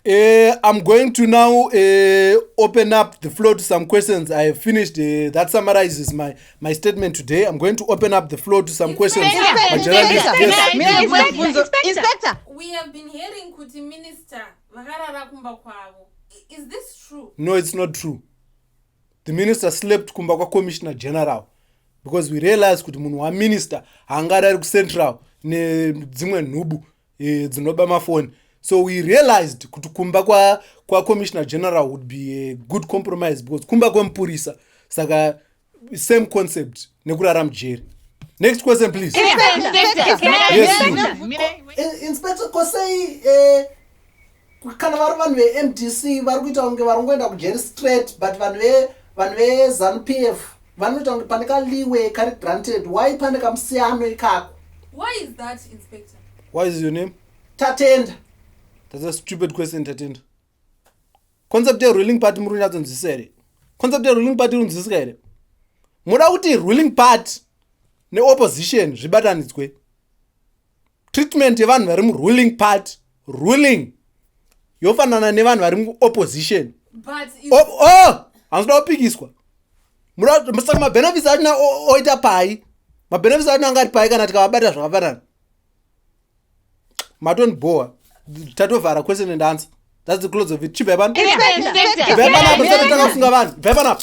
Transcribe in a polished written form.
I'm going to now open up the floor to some questions. I have finished. That summarizes my statement today. I'm going to open up the floor to some questions. Inspector. We have been hearing kuti minister vakarara kumba kwavo. Is this true? No, it's not true. The minister slept kumba kwa commissioner general because we realized kuti munhu wa minister haangarari ku central nedzimwe nhubu dzinoba mafoni. So we realized kuti kumba kwa commissioner general would be a good compromise because kumba kwa mpurisa saka same concept nekurara mujeri. Next question please. Inspector Kosei kana vanhu veMDC vari kuita kunge vari ngoenda kujeri straight but vanhu veZANU-PF vanoita kunge pane kaliwe kari granted. Why pane kamusiyano ikako? Why is that, Inspector? What is your name? Tatenda. That's a stupid question, Tatenda. Concept ya ruling party muri kunyatsoziviswa here. Concept ya ruling party runzwisika here. Muda kuti ruling party neopposition zvibatanidzwe. Treatment yevanhu vari muruling party, ruling yofanana nevanhu vari muopposition. But hanzoda kupikiswa. Muda saka mabenefits achina oita pai. Mabenefits achina anga ari pai kana tikavabata zvakafanana. Maton boa. Tatovhara question and answer. That's the close of it. Chipepan. Inspector. Vepan up.